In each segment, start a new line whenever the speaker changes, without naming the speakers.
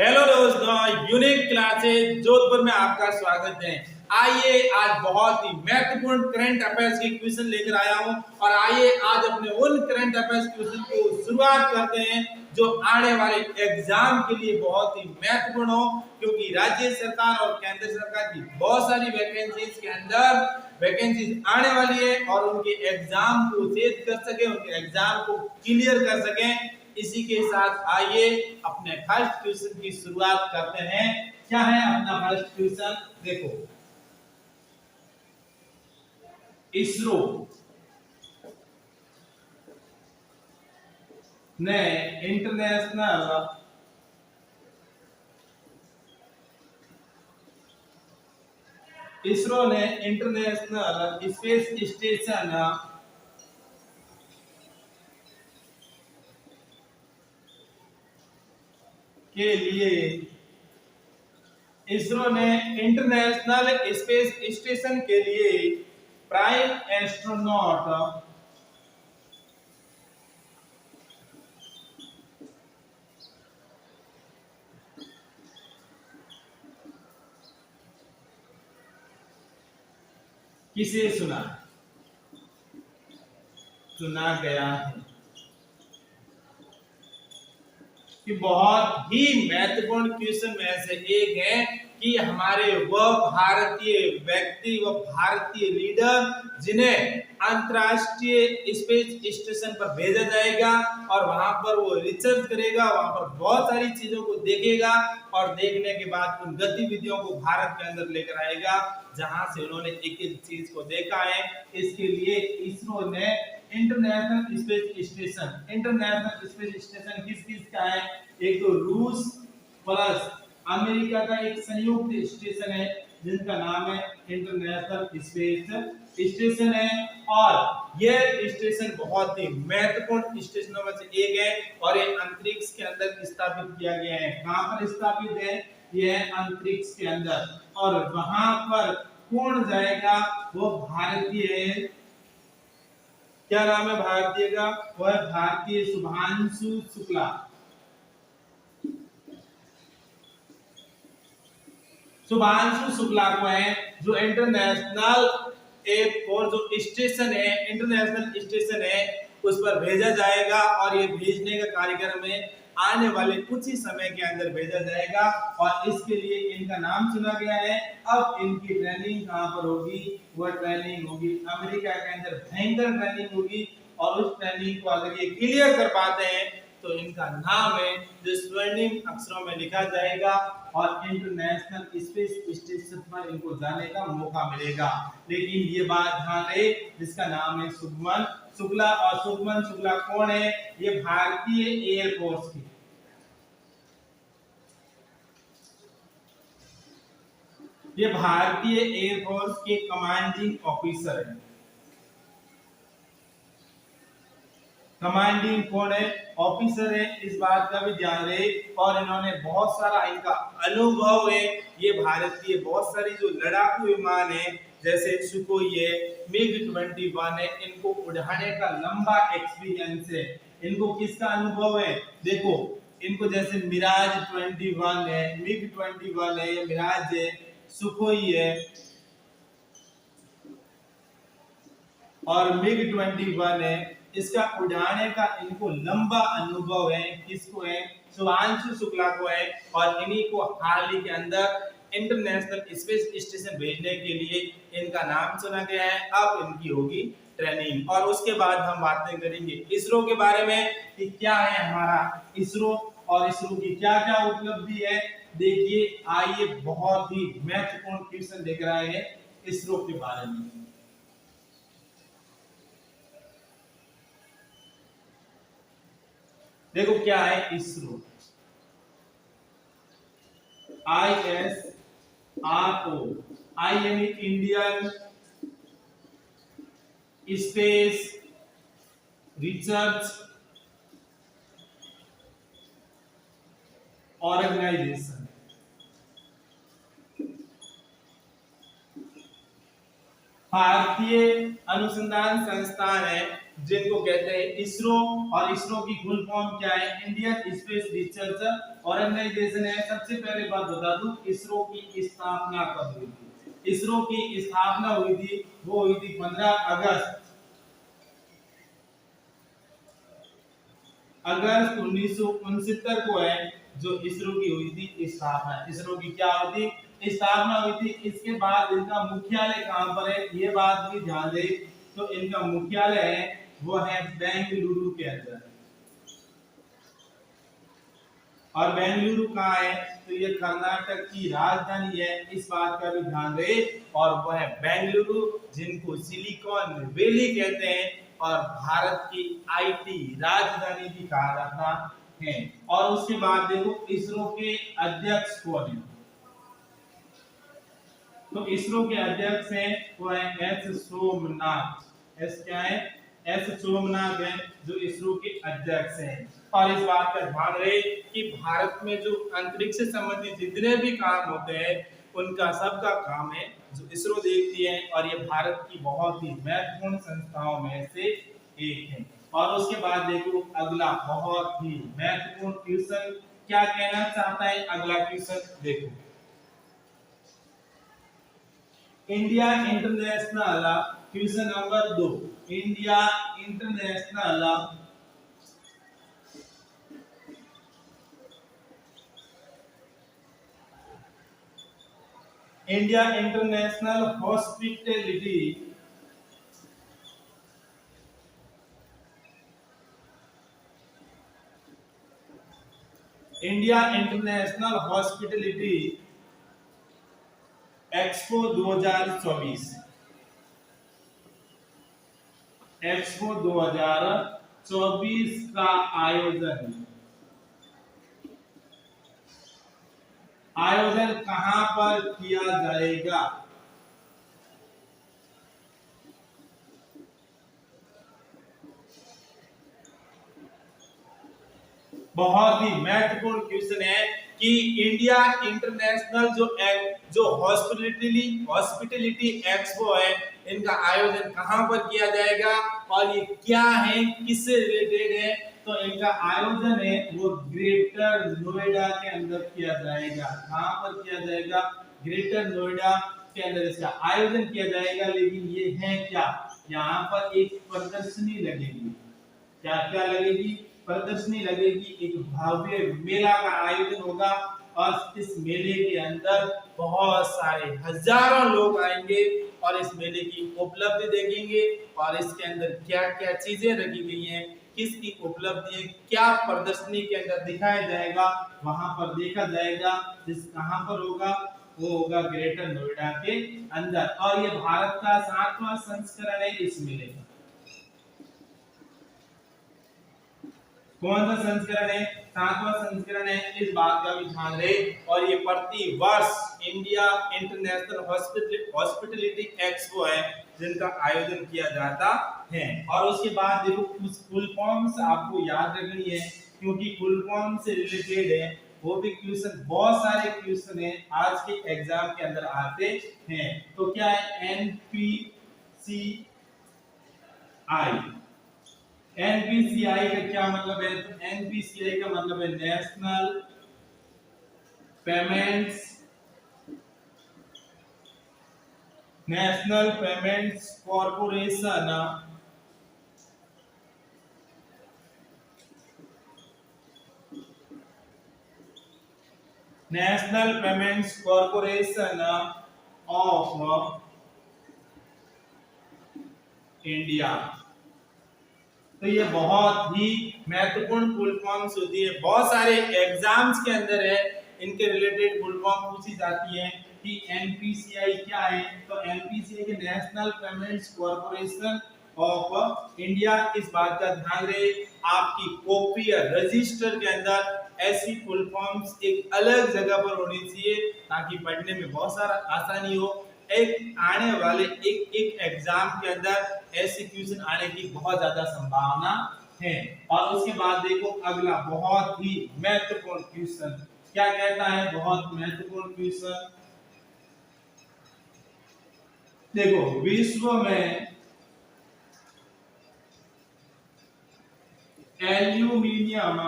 Hello दोस्तों, unique classes Jodhpur में आपका स्वागत है। आइए आज बहुत ही महत्वपूर्ण करंट अफेयर्स की क्वेश्चन लेकर आया हूं और आइए आज अपने उन करंट अफेयर्स क्वेश्चन को शुरुआत करते हैं जो आने वाले एग्जाम के लिए बहुत ही महत्वपूर्ण हो, क्योंकि राज्य सरकार और केंद्र सरकार की बहुत सारी वैकेंसीज के अंदर वैकेंसीज आने वाली है और उनके एग्जाम को सेव कर सके, उनके एग्जाम को क्लियर कर सके। इसी के साथ आइए अपने फर्स्ट क्वेश्चन की शुरुआत करते हैं। क्या है अपना फर्स्ट क्वेश्चन? देखो, इसरो ने इंटरनेशनल स्पेस स्टेशन के लिए प्राइम एस्ट्रोनॉट किसे चुना गया है? कि बहुत ही महत्वपूर्ण क्वेश्चन में से एक है कि हमारे वह भारतीय व्यक्ति व भारतीय लीडर जिन्हें अंतरराष्ट्रीय स्पेस स्टेशन पर भेजा जाएगा और वहां पर वो रिसर्च करेगा, वहां पर बहुत सारी चीजों को देखेगा और देखने के बाद उन गतिविधियों को भारत के अंदर लेकर आएगा जहां से उन्होंने एक एक चीज को देखा है। इसके लिए इसरो ने इंटरनेशनल स्पेस स्टेशन किस किस का है? एक तो रूस प्लस अमेरिका का एक संयुक्त स्टेशन है जिनका नाम है इंटरनेशनल स्पेस स्टेशन है। और यह स्टेशन बहुत ही महत्वपूर्ण स्टेशनों में से एक है और ये अंतरिक्ष के अंदर स्थापित किया गया है। कहां पर स्थापित है? यह अंतरिक्ष के अंदर। और वहां पर कौन जाएगा? वो भारतीय, क्या नाम है भारतीय का? वह भारतीय शुभांशु शुक्ला। शुभांशु शुक्ला को है जो इंटरनेशनल एयरपोर्ट जो स्टेशन है, इंटरनेशनल स्टेशन है, उस पर भेजा जाएगा और ये भेजने का कार्यक्रम है आने वाले कुछ ही समय के अंदर भेजा जाएगा और इसके लिए इनका नाम चुना गया है। अब इनकी ट्रेनिंग कहां पर होगी? वह ट्रेनिंग होगी अमेरिका के अंदर। भयंकर ट्रेनिंग होगी और उस ट्रेनिंग को अगर ये क्लियर कर पाते हैं तो इनका नाम है जो स्वर्णिम अक्षरों में लिखा जाएगा और इंटरनेशनल स्पेस स्टेशन पर इनको जाने का मौका मिलेगा। लेकिन ये बात ध्यान रहे, जिसका नाम है शुभमन शुक्ला। और शुभमन शुक्ला कौन है? ये भारतीय एयरफोर्स की एयरफोर्स के कमांडिंग ऑफिसर है। कमांडिंग कौन है? ऑफिसर है, इस बात का भी ध्यान रहे। और इन्होंने बहुत सारा इनका अनुभव है। ये भारतीय बहुत सारी जो लड़ाकू विमान है जैसे सुखोई है, मिग 21 है, इनको उड़ाने का लंबा एक्सपीरियंस है। इनको किसका अनुभव है? देखो, इनको जैसे मिराज 21 है, मिग 21 है, मिराज है, सुखोई है और मिग 21 है, इसका उड़ाने का इनको लंबा अनुभव है। किसको है? शुभांशु शुक्ला को है। और इन्हीं को हाल ही के अंदर इंटरनेशनल स्पेस स्टेशन भेजने के लिए इनका नाम चुना गया है। अब इनकी होगी ट्रेनिंग और उसके बाद हम बातें करेंगे इसरो के बारे में कि क्या है हमारा इसरो और इसरो की क्या क्या उपलब्धि है। देखिए, आइए बहुत ही महत्वपूर्ण क्वेश्चन देख रहे हैं इसरो के बारे में। देखो क्या है इसरो। ISRO, आई यानी इंडियन स्पेस रिसर्च ऑर्गेनाइजेशन। भारतीय अनुसंधान संस्थान है जिनको कहते हैं इसरो, और इसरो की फुल फॉर्म क्या है? इंडियन स्पेस रिसर्च ऑर्गेनाइजेशन है। सबसे पहले बात बता दूं, इसरो की स्थापना कब हुई थी? इसरो की स्थापना हुई थी, वो हुई थी 15 अगस्त 1969 को है जो इसरो की हुई थी स्थापना। इसरो की क्या हुई थी? स्थापना हुई थी। इसके बाद इनका मुख्यालय कहां पर है, ये बात भी ध्यान दे। तो इनका मुख्यालय है वो है बेंगलुरु के अंदर। और बेंगलुरु कहाँ है? तो ये कर्नाटक की राजधानी है, इस बात का भी ध्यान रहे। और वह है बेंगलुरु, जिनको सिलिकॉन वैली कहते हैं और भारत की आईटी राजधानी भी कहा जाता है। और उसके बाद देखो इसरो के अध्यक्ष कौन है? तो इसरो के अध्यक्ष हैं वो है एस सोमनाथ। एस क्या है? एस सोमनाथ है जो इसरो के अध्यक्ष हैं। और इस बात का ध्यान रहे कि भारत में जो अंतरिक्ष से संबंधित जितने भी काम होते हैं उनका सबका काम है जो इसरो देखती है, और ये भारत की बहुत ही महत्वपूर्ण संस्थाओं में से एक है। और उसके बाद देखो अगला बहुत ही महत्वपूर्ण क्वेश्चन क्या कहना चाहता है? अगला क्वेश्चन देखो, India international question number 2, India international India international hospitality India international hospitality expo 2024, expo 2024 का आयोजन कहां पर किया जाएगा? बहुत ही महत्वपूर्ण क्वेश्चन है कि इंडिया इंटरनेशनल जो हॉस्पिटलिटी एक्सपो है इनका आयोजन कहां पर किया जाएगा और ये क्या है, किससे रिलेटेड है? तो इनका आयोजन है वो ग्रेटर नोएडा के अंदर किया जाएगा। कहां पर किया जाएगा? ग्रेटर नोएडा के अंदर इसका आयोजन किया जाएगा। लेकिन ये है क्या? यहाँ पर एक प्रदर्शनी लगेगी। क्या क्या लगेगी? प्रदर्शनी लगेगी, एक भव्य मेला का आयोजन होगा और इस मेले के अंदर बहुत सारे हजारों लोग आएंगे और इस मेले की उपलब्धि देखेंगे और इसके अंदर क्या क्या चीजें रखी गई हैं, किसकी उपलब्धि है, क्या प्रदर्शनी के अंदर दिखाया जाएगा, वहां पर देखा जाएगा। जिस कहां पर होगा? वो होगा ग्रेटर नोएडा के अंदर। और ये भारत का 7वां संस्करण है इस मेले का। कौन सा संस्करण है? 7वां संस्करण है, इस बात का भी ध्यान रहे। और ये प्रति वर्ष इंडिया इंटरनेशनल हॉस्पिटलिटी एक्सपो है जिनका आयोजन किया जाता है। और उसके बाद देखो कुछ फुल फॉर्म्स आपको याद रखनी है क्योंकि फुल फॉर्म से रिलेटेड है, वो भी क्वेश्चन, बहुत सारे क्वेश्चन है आज के एग्जाम के अंदर आते हैं। तो क्या है? एनपीसीआई। एनपीसीआई का क्या मतलब है? तो एनपीसीआई का मतलब है national payments corporation national payments corporation of India. तो ये बहुत ही महत्वपूर्ण फुल फॉर्म्स होती है, बहुत सारे एग्जाम्स के अंदर है इनके रिलेटेड फुल फॉर्म पूछी जाती है कि एनपीसीआई क्या है? तो एनपीसीआई के national payments corporation of India. इस बात का ध्यान रहे, आपकी कॉपी या रजिस्टर के अंदर ऐसी फुल फॉर्म्स एक अलग जगह पर होनी चाहिए ताकि पढ़ने में बहुत सारा आसानी हो। एक आने वाले एक एग्जाम के अंदर ऐसे क्वेश्चन आने की बहुत ज्यादा संभावना है। और उसके बाद देखो अगला बहुत ही महत्वपूर्ण क्वेश्चन क्या कहता है? बहुत महत्वपूर्ण क्वेश्चन देखो, विश्व में एल्यूमिनियम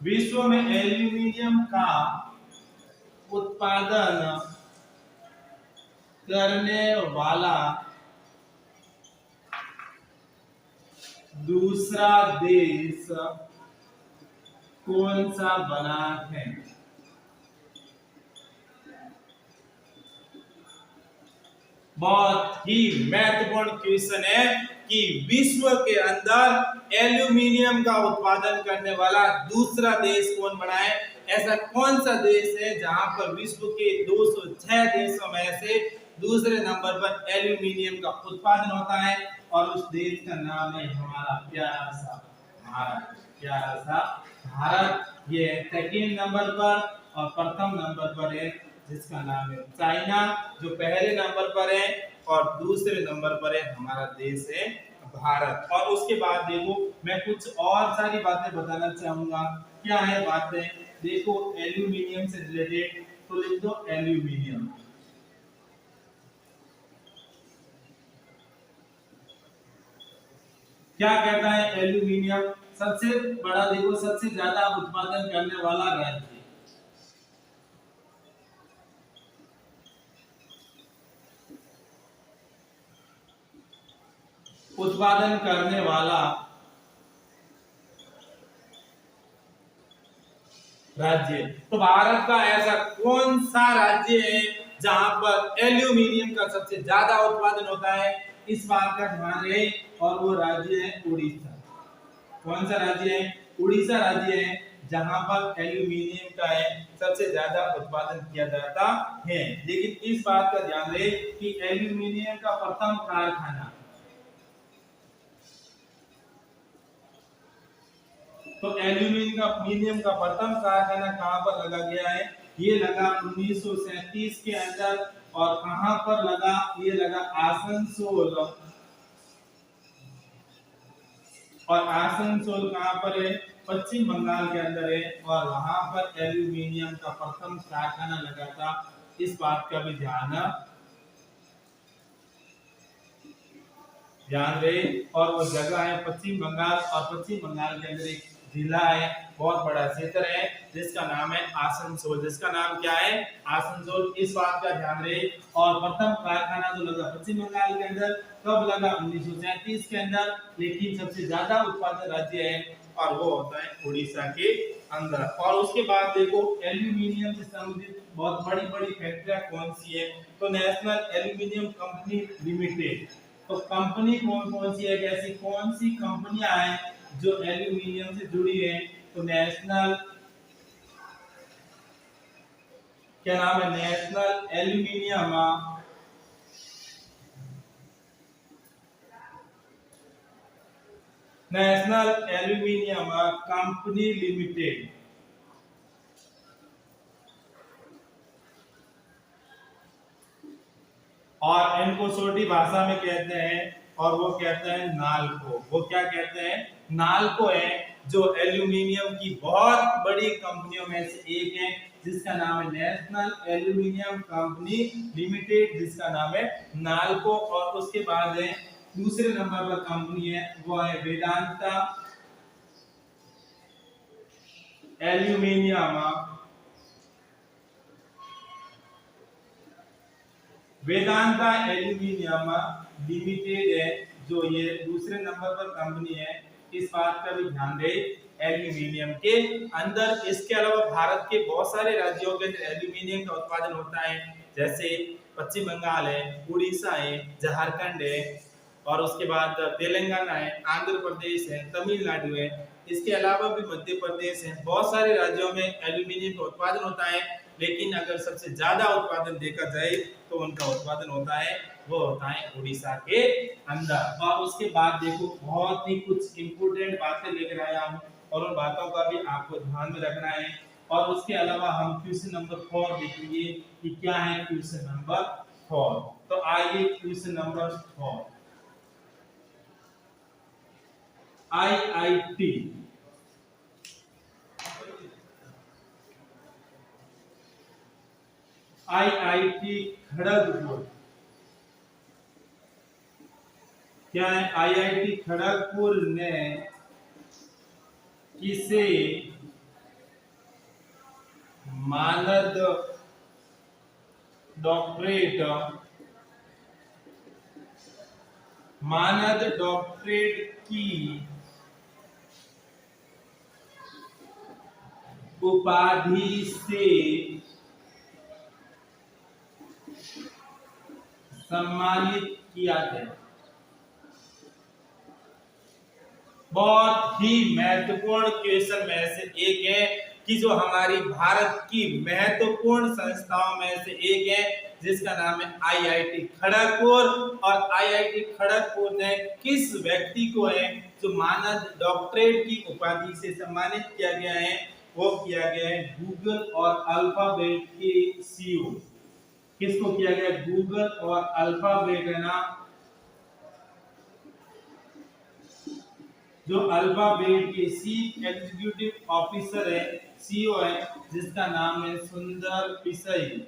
विश्व में एल्यूमिनियम का उत्पादन करने वाला दूसरा देश कौन सा बना है? बहुत ही महत्वपूर्ण क्वेश्चन है कि विश्व के अंदर एल्यूमिनियम का उत्पादन करने वाला दूसरा देश कौन बना है? ऐसा कौन सा देश है जहां पर विश्व के 206 देशों में से दूसरे नंबर पर एल्यूमिनियम का उत्पादन होता है? और उस देश का नाम है हमारा प्यारा सा भारत। प्यारा सा भारत ये सेकंड नंबर पर, और प्रथम नंबर पर है जिसका नाम है चाइना, जो पहले नंबर पर है, और दूसरे नंबर पर है हमारा देश है भारत। और उसके बाद देखो मैं कुछ और सारी बातें बताना चाहूंगा। क्या है बातें? देखो एल्यूमिनियम से रिलेटेड, तो लिख दो एल्यूमिनियम। क्या कहता है एल्यूमिनियम? सबसे बड़ा देखो, सबसे ज्यादा उत्पादन करने वाला राज्य, उत्पादन करने वाला राज्य। तो भारत का ऐसा कौन सा राज्य है जहां पर एल्यूमिनियम का सबसे ज्यादा उत्पादन होता है? इस बात का ध्यान रहे, और वो राज्य है उड़ीसा। कौन सा राज्य है? उड़ीसा राज्य है जहां पर एल्यूमिनियम का है सबसे ज्यादा उत्पादन किया जाता है। लेकिन इस बात का ध्यान रहे कि एल्यूमिनियम का प्रथम कारखाना, तो एल्यूमिनियम का प्रथम कारखाना कहां पर लगा गया है? ये लगा 1937 के अंदर। और कहां पर लगा? ये लगा आसनसोल। और आसनसोल कहां पर है? पश्चिम बंगाल के अंदर है। और वहां पर एल्यूमिनियम का प्रथम कारखाना लगा था। इस बात का भी ध्यान रहे। और वो जगह है पश्चिम बंगाल, और पश्चिम बंगाल के अंदर एक जिला है, बहुत बड़ा क्षेत्र है जिसका नाम है आसनसोल। जिसका नाम क्या है? आसनसोल। इस बात का ध्यान रहे। और प्रथम कारखाना तो लगा पश्चिम बंगाल के अंदर, कब लगा? 1937 के अंदर। लेकिन सबसे ज्यादा उत्पादन राज्य है और वो होता है उड़ीसा के अंदर। और उसके बाद देखो एल्यूमिनियम से संबंधित बहुत बड़ी बड़ी फैक्ट्रियां कौन सी है? तो नेशनल एल्यूमिनियम कंपनी लिमिटेड। तो कंपनी कौन कौन सी है? ऐसी कौन सी कंपनियां हैं जो एल्यूमिनियम से जुड़ी है? तो नेशनल, क्या नाम है? National aluminium national aluminium company limited. और इनको छोटी भाषा में कहते हैं, और वो कहते हैं नालको। वो क्या कहते हैं? नालको है, जो एल्यूमिनियम की बहुत बड़ी कंपनियों में से एक है, जिसका नाम है नेशनल एल्यूमिनियम कंपनी लिमिटेड, जिसका नाम है नालको। और उसके बाद है दूसरे नंबर पर कंपनी है, वो है Vedanta aluminium. Vedanta aluminium limited है जो ये दूसरे नंबर पर कंपनी है। इस बात का भी ध्यान दे एल्यूमिनियम के अंदर। इसके अलावा भारत के बहुत सारे राज्यों के अंदर एल्यूमिनियम का उत्पादन होता है, जैसे पश्चिम बंगाल है, उड़ीसा है, झारखंड है, और उसके बाद तेलंगाना है, आंध्र प्रदेश है, तमिलनाडु है। इसके अलावा भी मध्य प्रदेश है। बहुत सारे राज्यों में एल्यूमिनियम का उत्पादन होता है। लेकिन अगर सबसे ज्यादा उत्पादन देखा जाए तो उनका उत्पादन होता है, वो होता है उड़ीसा के अंदर। और उसके बाद देखो बहुत ही कुछ इंपोर्टेंट बातें लेकर आया हूं, और उन बातों का भी आपको ध्यान में रखना है। और उसके अलावा हम क्वेश्चन नंबर 4 देखेंगे कि क्या है क्वेश्चन नंबर 4। तो आइए question number 4। IIT IIT Kharagpur क्या है, आईआईटी खड़गपुर ने किसे मानद डॉक्टरेट की उपाधि से सम्मानित किया गया। बहुत ही महत्वपूर्ण क्वेश्चन में से एक है कि जो हमारी भारत की महत्वपूर्ण संस्थाओं में से एक है जिसका नाम है आईआईटी खड़गपुर, और आईआईटी खड़गपुर ने किस व्यक्ति को है जो मानद डॉक्टरेट की उपाधि से सम्मानित किया गया है, वो किया गया है गूगल और अल्फाबेट के सीईओ। किसको किया गया? गूगल और अल्फाबेट है ना, जो अल्फाबेट के चीफ एग्जीक्यूटिव ऑफिसर है, सीईओ है, जिसका नाम है सुंदर पिचाई।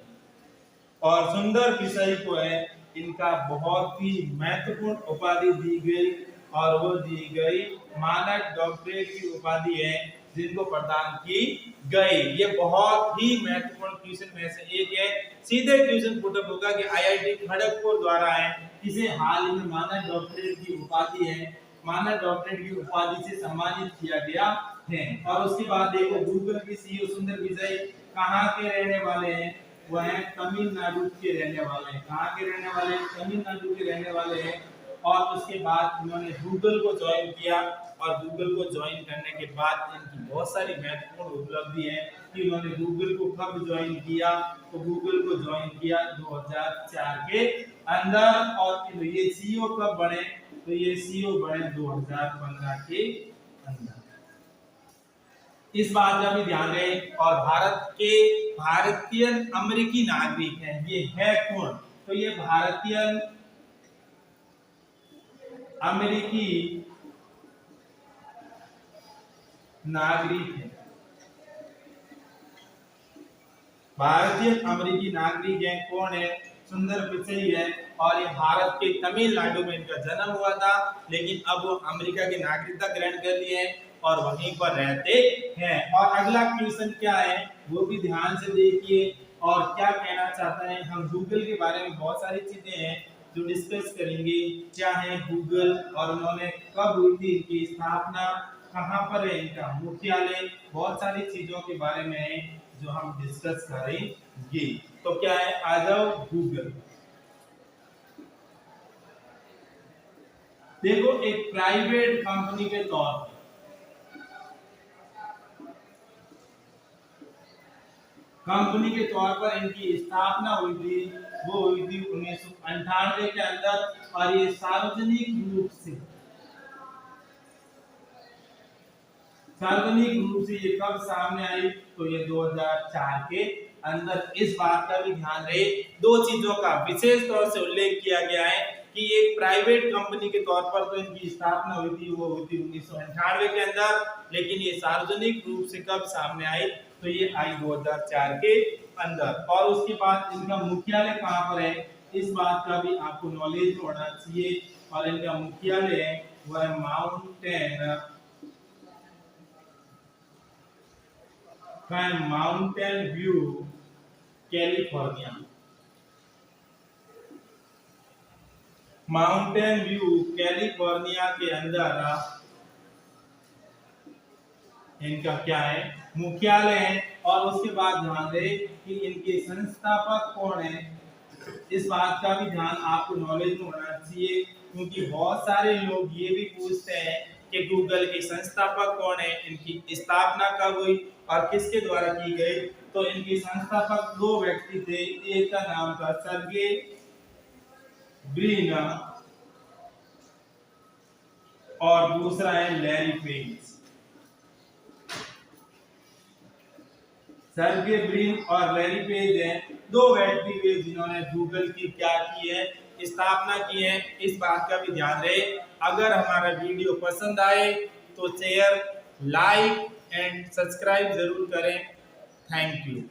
और सुंदर पिचाई को है इनका बहुत ही महत्वपूर्ण उपाधि दी गई, और वो दी गई मानद डॉक्टरेट की उपाधि है जिनको प्रदान की गई। ये बहुत ही महत्वपूर्ण क्वेश्चन में से एक है। सीधे क्वेश्चन पुटअप होगा कि आईआईटी खड़गपुर द्वारा है किसे हाल ही में मानद डॉक्टरेट की उपाधि है, मानद डॉक्टरेट की उपाधि से सम्मानित किया गया है। और उसके बाद देखो गूगल के सीईओ सुंदर पिचाई कहाँ के रहने वाले हैं? वह है तमिलनाडु के रहने वाले हैं। कहाँ के रहने वाले हैं? तमिलनाडु के रहने वाले हैं। और उसके बाद उन्होंने गूगल को ज्वाइन किया, और गूगल को ज्वाइन करने के बाद इनकी बहुत सारी महत्वपूर्ण उपलब्धि है कि उन्होंने गूगल को कब ज्वाइन किया, तो गूगल को ज्वाइन किया 2004 के अंदर। और ये सीईओ कब बने? तो ये सीईओ बने 2015 के अंदर। इस बात का भी ध्यान रहे। और भारत के भारतीय अमेरिकी नागरिक हैं, ये है कौन? तो ये भारतीय अमेरिकी नागरिक है। भारतीय अमेरिकी नागरिक है, कौन है? सुंदर पिचाई है। और ये भारत के तमिलनाडु में इनका जन्म हुआ था, लेकिन अब वो अमेरिका की नागरिकता ग्रहण कर लिए हैं और वहीं पर रहते हैं। और अगला क्वेश्चन क्या है वो भी ध्यान से देखिए। और क्या कहना चाहता है, हम गूगल के बारे में बहुत सारी चीजें हैं जो डिस्कस करेंगे। क्या है गूगल, और उन्होंने कब हुई थी इनकी स्थापना, कहाँ पर है इनका मुख्यालय, बहुत सारी चीजों के बारे में है जो हम डिस्कस करेंगे। तो क्या है, आ जाओ गूगल। देखो एक प्राइवेट कंपनी के तौर पर इनकी स्थापना हुई थी, वो हुई थी 1998 के अंदर। और ये सार्वजनिक रूप से ये कब सामने आई, तो ये 2004 के अंदर। इस बात का भी ध्यान रहे, दो चीजों का विशेष तौर से उल्लेख किया गया है कि एक प्राइवेट कंपनी के तौर पर तो इनकी स्थापना हुई थी, वो हुई थी 1998 के अंदर, लेकिन ये सार्वजनिक रूप से कब सामने आई, तो ये आई 2004 के अंदर। और उसके बाद इनका मुख्यालय कहाँ पर है, इस बात का भी आपको नॉलेज होना चाहिए। और इनका मुख्यालय है वह mountain view California. Mountain view California के अंदर इनका क्या है, मुख्यालय है। और उसके बाद ध्यान दें कि इनके संस्थापक कौन है, इस बात का भी ध्यान आपको नॉलेज में होना चाहिए, क्योंकि बहुत सारे लोग ये भी पूछते हैं कि गूगल के संस्थापक कौन है, इनकी स्थापना कब हुई और किसके द्वारा की गई। तो इनके संस्थापक दो व्यक्ति थे, एक का नाम था सर्गे ब्रिन और दूसरा है लैरी पेज। सर्गे ब्रिन और लैरी पेज हैं दो व्यक्ति वे जिन्होंने गूगल की क्या की है, स्थापना की है। इस बात का भी ध्यान रहे। अगर हमारा वीडियो पसंद आए तो शेयर, लाइक एंड सब्सक्राइब जरूर करें। Thank you.